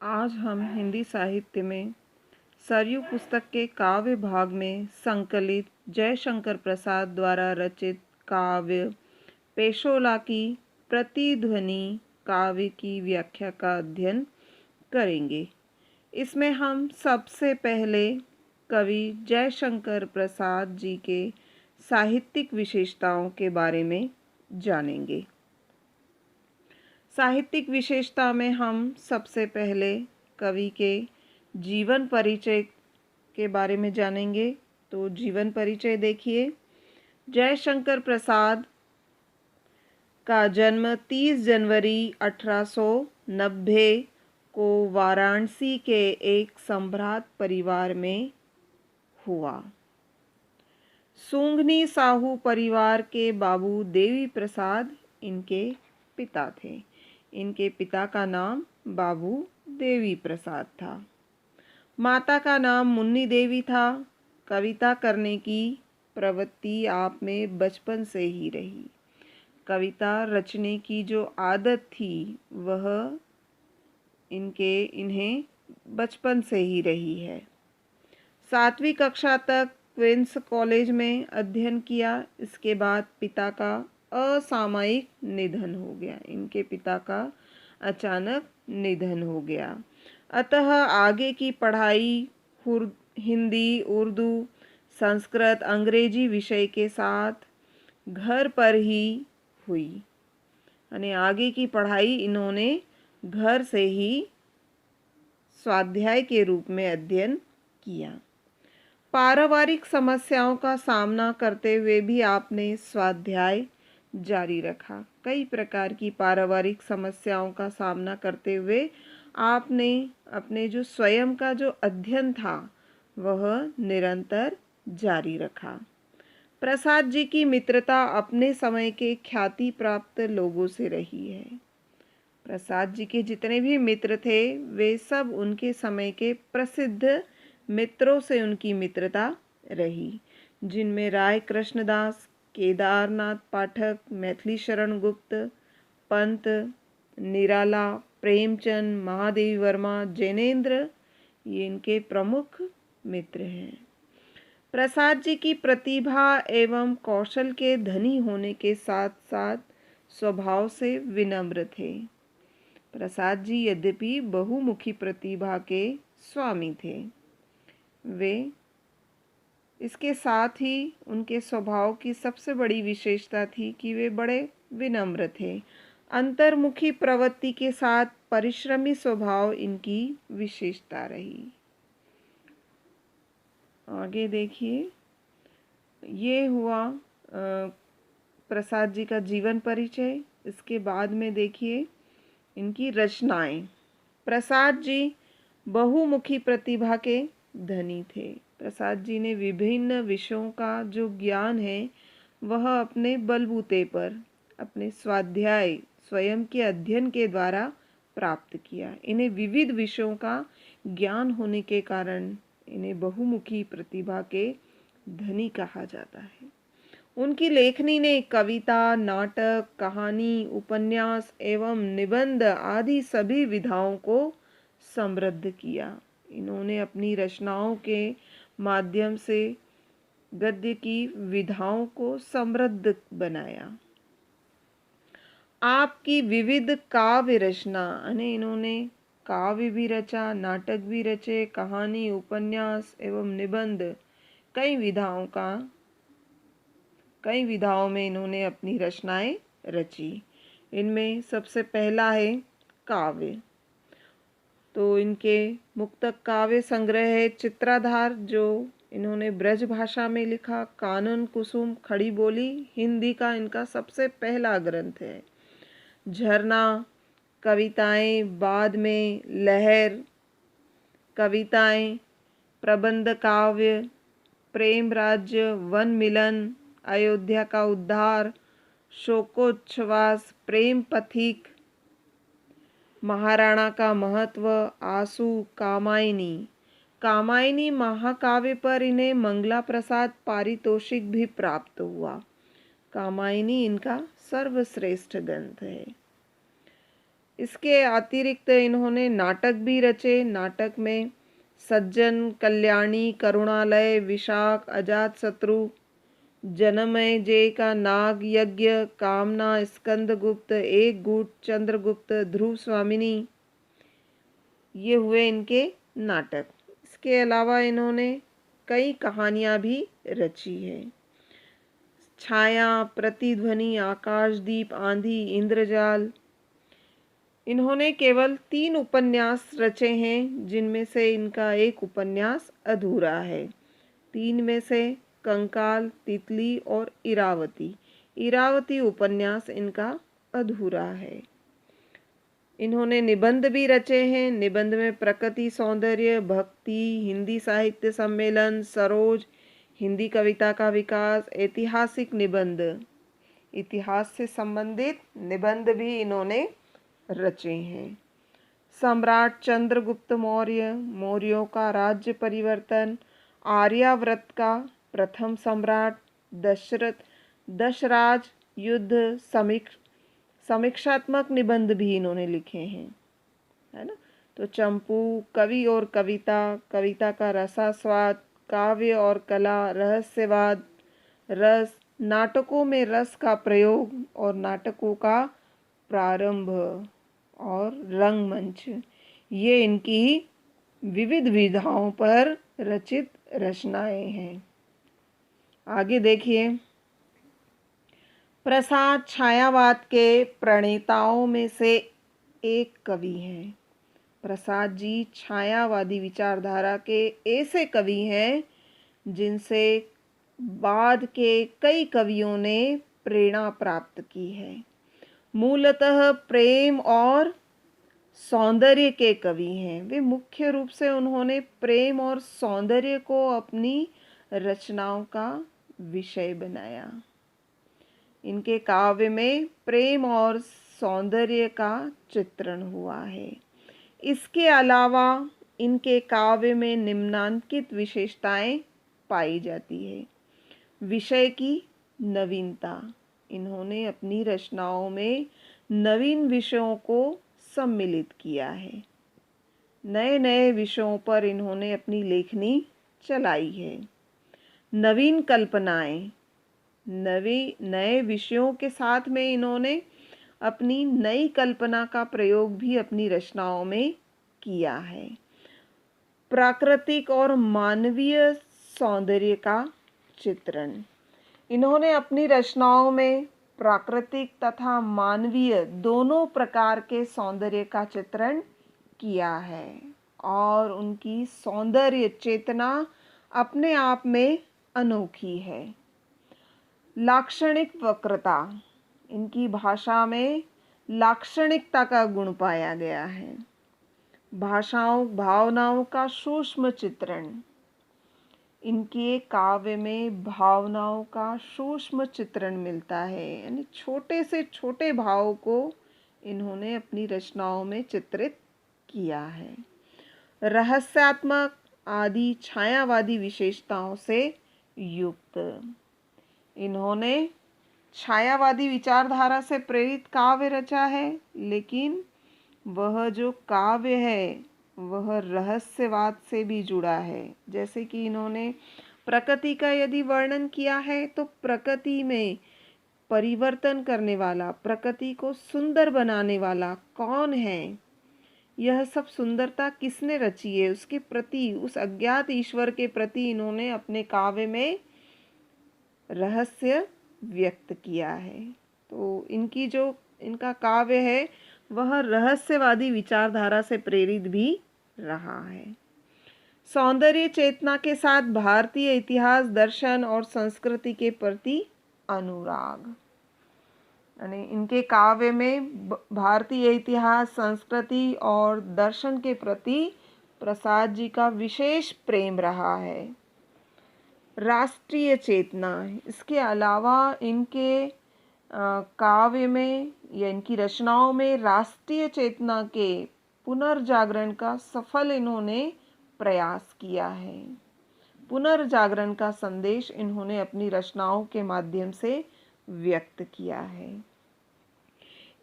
आज हम हिंदी साहित्य में सरयू पुस्तक के काव्य भाग में संकलित जयशंकर प्रसाद द्वारा रचित काव्य पेशोला की प्रतिध्वनि काव्य की व्याख्या का अध्ययन करेंगे। इसमें हम सबसे पहले कवि जयशंकर प्रसाद जी के साहित्यिक विशेषताओं के बारे में जानेंगे। साहित्यिक विशेषता में हम सबसे पहले कवि के जीवन परिचय के बारे में जानेंगे। तो जीवन परिचय देखिए, जयशंकर प्रसाद का जन्म 30 जनवरी 1890 को वाराणसी के एक सम्भ्रात परिवार में हुआ। सूंघनी साहू परिवार के बाबू देवी प्रसाद इनके पिता थे। इनके पिता का नाम बाबू देवी प्रसाद था। माता का नाम मुन्नी देवी था। कविता करने की प्रवृत्ति आप में बचपन से ही रही। कविता रचने की जो आदत थी वह इन्हें बचपन से ही रही है। 7वीं कक्षा तक क्वींस कॉलेज में अध्ययन किया। इसके बाद पिता का असामयिक निधन हो गया। इनके पिता का अचानक निधन हो गया। अतः आगे की पढ़ाई हिंदी, उर्दू, संस्कृत, अंग्रेजी विषय के साथ घर पर ही हुई। यानी आगे की पढ़ाई इन्होंने घर से ही स्वाध्याय के रूप में अध्ययन किया। पारिवारिक समस्याओं का सामना करते हुए भी आपने स्वाध्याय जारी रखा। कई प्रकार की पारिवारिक समस्याओं का सामना करते हुए आपने अपने जो स्वयं का जो अध्ययन था वह निरंतर जारी रखा। प्रसाद जी की मित्रता अपने समय के ख्याति प्राप्त लोगों से रही है। प्रसाद जी के जितने भी मित्र थे वे सब उनके समय के प्रसिद्ध मित्रों से उनकी मित्रता रही, जिनमें राय कृष्णदास, केदारनाथ पाठक, मैथिली शरण गुप्त, पंत, निराला, प्रेमचंद, महादेवी वर्मा, जैनेन्द्र ये इनके प्रमुख मित्र हैं। प्रसाद जी की प्रतिभा एवं कौशल के धनी होने के साथ साथ स्वभाव से विनम्र थे। प्रसाद जी यद्यपि बहुमुखी प्रतिभा के स्वामी थे, वे इसके साथ ही उनके स्वभाव की सबसे बड़ी विशेषता थी कि वे बड़े विनम्र थे। अंतर्मुखी प्रवृत्ति के साथ परिश्रमी स्वभाव इनकी विशेषता रही। आगे देखिए, ये हुआ प्रसाद जी का जीवन परिचय। इसके बाद में देखिए इनकी रचनाएं। प्रसाद जी बहुमुखी प्रतिभा के धनी थे। प्रसाद जी ने विभिन्न विषयों का जो ज्ञान है वह अपने बलबूते पर अपने स्वाध्याय स्वयं के अध्ययन के द्वारा प्राप्त किया। इन्हें विविध विषयों का ज्ञान होने के कारण इन्हें बहुमुखी प्रतिभा के धनी कहा जाता है। उनकी लेखनी ने कविता, नाटक, कहानी, उपन्यास एवं निबंध आदि सभी विधाओं को समृद्ध किया। इन्होंने अपनी रचनाओं के माध्यम से गद्य की विधाओं को समृद्ध बनाया। आपकी विविध काव्य रचना, यानी इन्होंने काव्य भी रचा, नाटक भी रचे, कहानी, उपन्यास एवं निबंध कई विधाओं में इन्होंने अपनी रचनाएं रची। इनमें सबसे पहला है काव्य। तो इनके मुक्तक काव्य संग्रह है चित्राधार, जो इन्होंने ब्रज भाषा में लिखा। कानन कुसुम, खड़ी बोली हिंदी का इनका सबसे पहला ग्रंथ है। झरना कविताएं, बाद में लहर कविताएं, प्रबंध काव्य, प्रेम राज्य, वन मिलन, अयोध्या का उद्धार, शोकोच्छ्वास, प्रेम पथिक, महाराणा का महत्व, आंसू, कामायनी। कामायनी महाकाव्य पर इन्हें मंगला प्रसाद पारितोषिक भी प्राप्त हुआ। कामायनी इनका सर्वश्रेष्ठ ग्रंथ है। इसके अतिरिक्त इन्होंने नाटक भी रचे। नाटक में सज्जन, कल्याणी, करुणालय, विशाख, अजातशत्रु, जनमेजय का नाग यज्ञ, कामना, स्कंदगुप्त, एक गुट, चंद्रगुप्त, ध्रुव स्वामिनी, ये हुए इनके नाटक। इसके अलावा इन्होंने कई कहानियाँ भी रची है। छाया, प्रतिध्वनि, आकाशदीप, आंधी, इंद्रजाल। इन्होंने केवल 3 उपन्यास रचे हैं, जिनमें से इनका एक उपन्यास अधूरा है। 3 में से कंकाल, तितली और इरावती। इरावती उपन्यास इनका अधूरा है। इन्होंने निबंध भी रचे हैं। निबंध में प्रकृति सौंदर्य, भक्ति, हिंदी साहित्य सम्मेलन, सरोज, हिंदी कविता का विकास, ऐतिहासिक निबंध, इतिहास से संबंधित निबंध भी इन्होंने रचे हैं। सम्राट चंद्रगुप्त मौर्य, मौर्यों का राज्य परिवर्तन, आर्यावर्त का प्रथम सम्राट, दशराज युद्ध, समीक्षात्मक निबंध भी इन्होंने लिखे हैं, है ना। तो चंपू, कवि और कविता, कविता का रसास्वाद, काव्य और कला, रहस्यवाद, रस, नाटकों में रस का प्रयोग और नाटकों का प्रारंभ और रंगमंच, ये इनकी विविध विधाओं पर रचित रचनाएं हैं। आगे देखिए, प्रसाद छायावाद के प्रणेताओं में से एक कवि हैं। प्रसाद जी छायावादी विचारधारा के ऐसे कवि हैं जिनसे बाद के कई कवियों ने प्रेरणा प्राप्त की है। मूलतः प्रेम और सौंदर्य के कवि हैं। वे मुख्य रूप से उन्होंने प्रेम और सौंदर्य को अपनी रचनाओं का विषय बनाया। इनके काव्य में प्रेम और सौंदर्य का चित्रण हुआ है। इसके अलावा इनके काव्य में निम्नांकित विशेषताएं पाई जाती है। विषय की नवीनता, इन्होंने अपनी रचनाओं में नवीन विषयों को सम्मिलित किया है। नए नए विषयों पर इन्होंने अपनी लेखनी चलाई है। नवीन कल्पनाएं, नए विषयों के साथ में इन्होंने अपनी नई कल्पना का प्रयोग भी अपनी रचनाओं में किया है। प्राकृतिक और मानवीय सौंदर्य का चित्रण, इन्होंने अपनी रचनाओं में प्राकृतिक तथा मानवीय दोनों प्रकार के सौंदर्य का चित्रण किया है और उनकी सौंदर्य चेतना अपने आप में अनोखी है। लाक्षणिक वक्रता, इनकी भाषा में लाक्षणिकता का गुण पाया गया है। भावनाओं का सूक्ष्म चित्रण, इनके काव्य में भावनाओं का सूक्ष्म चित्रण मिलता है, यानी छोटे से छोटे भाव को इन्होंने अपनी रचनाओं में चित्रित किया है। रहस्यात्मक आदि छायावादी विशेषताओं से युक्त, इन्होंने छायावादी विचारधारा से प्रेरित काव्य रचा है, लेकिन वह जो काव्य है वह रहस्यवाद से भी जुड़ा है। जैसे कि इन्होंने प्रकृति का यदि वर्णन किया है तो प्रकृति में परिवर्तन करने वाला, प्रकृति को सुंदर बनाने वाला कौन है, यह सब सुंदरता किसने रची है, उसके प्रति, उस अज्ञात ईश्वर के प्रति इन्होंने अपने काव्य में रहस्य व्यक्त किया है। तो इनका काव्य है वह रहस्यवादी विचारधारा से प्रेरित भी रहा है। सौंदर्य चेतना के साथ भारतीय इतिहास, दर्शन और संस्कृति के प्रति अनुराग, यानी इनके काव्य में भारतीय इतिहास, संस्कृति और दर्शन के प्रति प्रसाद जी का विशेष प्रेम रहा है। राष्ट्रीय चेतना, इसके अलावा इनके काव्य में या इनकी रचनाओं में राष्ट्रीय चेतना के पुनर्जागरण का सफल इन्होंने प्रयास किया है। पुनर्जागरण का संदेश इन्होंने अपनी रचनाओं के माध्यम से व्यक्त किया है।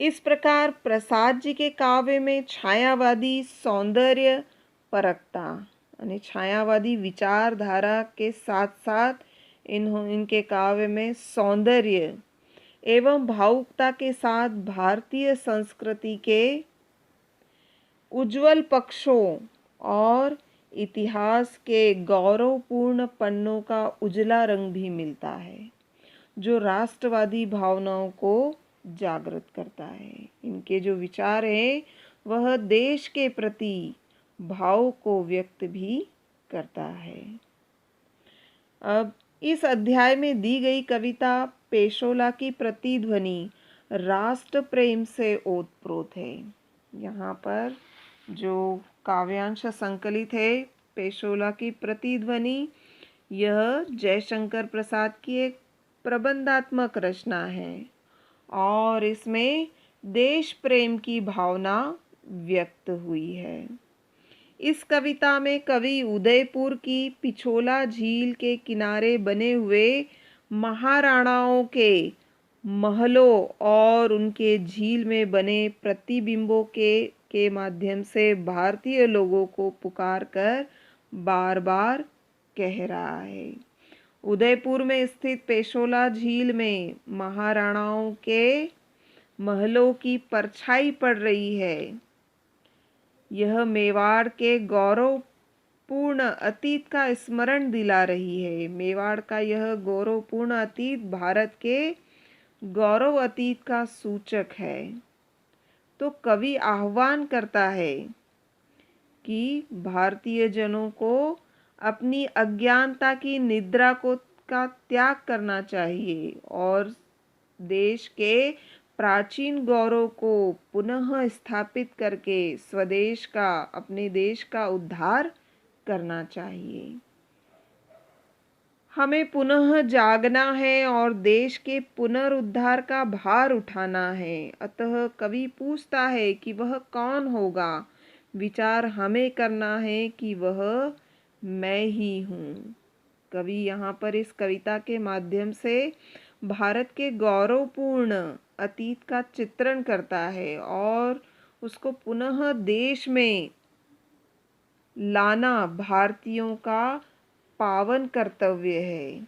इस प्रकार प्रसाद जी के काव्य में छायावादी सौंदर्य परकता यानी छायावादी विचारधारा के साथ साथ इनके काव्य में सौंदर्य एवं भावुकता के साथ भारतीय संस्कृति के उज्जवल पक्षों और इतिहास के गौरवपूर्ण पन्नों का उजला रंग भी मिलता है, जो राष्ट्रवादी भावनाओं को जागृत करता है। इनके जो विचार हैं वह देश के प्रति भाव को व्यक्त भी करता है। अब इस अध्याय में दी गई कविता पेशोला की प्रतिध्वनि राष्ट्र प्रेम से ओतप्रोत है। यहाँ पर जो काव्यांश संकलित है पेशोला की प्रतिध्वनि, यह जयशंकर प्रसाद की एक प्रबंधात्मक रचना है और इसमें देश प्रेम की भावना व्यक्त हुई है। इस कविता में कवि उदयपुर की पिछोला झील के किनारे बने हुए महाराणाओं के महलों और उनके झील में बने प्रतिबिंबों के माध्यम से भारतीय लोगों को पुकार कर बार बार कह रहा है। उदयपुर में स्थित पेशोला झील में महाराणाओं के महलों की परछाई पड़ रही है। यह मेवाड़ के गौरवपूर्ण अतीत का स्मरण दिला रही है। मेवाड़ का यह गौरवपूर्ण अतीत भारत के गौरव अतीत का सूचक है। तो कवि आह्वान करता है कि भारतीय जनों को अपनी अज्ञानता की निद्रा का त्याग करना चाहिए और देश के प्राचीन गौरव को पुनः स्थापित करके स्वदेश का, अपने देश का उद्धार करना चाहिए। हमें पुनः जागना है और देश के पुनरुद्धार का भार उठाना है। अतः कवि पूछता है कि वह कौन होगा। विचार हमें करना है कि वह मैं ही हूँ। कवि यहाँ पर इस कविता के माध्यम से भारत के गौरवपूर्ण अतीत का चित्रण करता है और उसको पुनः देश में लाना भारतीयों का पावन कर्तव्य है।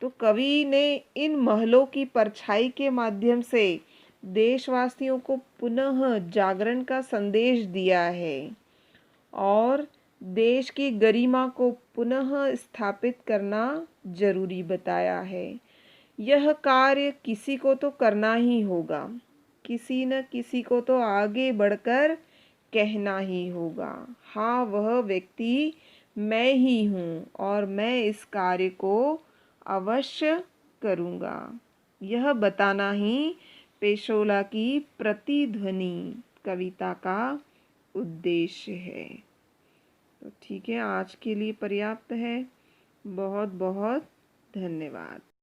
तो कवि ने इन महलों की परछाई के माध्यम से देशवासियों को पुनः जागरण का संदेश दिया है और देश की गरिमा को पुनः स्थापित करना जरूरी बताया है। यह कार्य किसी को तो करना ही होगा, किसी न किसी को तो आगे बढ़कर कहना ही होगा। हाँ, वह व्यक्ति मैं ही हूँ और मैं इस कार्य को अवश्य करूँगा। यह बताना ही पेशोला की प्रतिध्वनि कविता का उद्देश्य है। तो ठीक है, आज के लिए पर्याप्त है। बहुत बहुत धन्यवाद।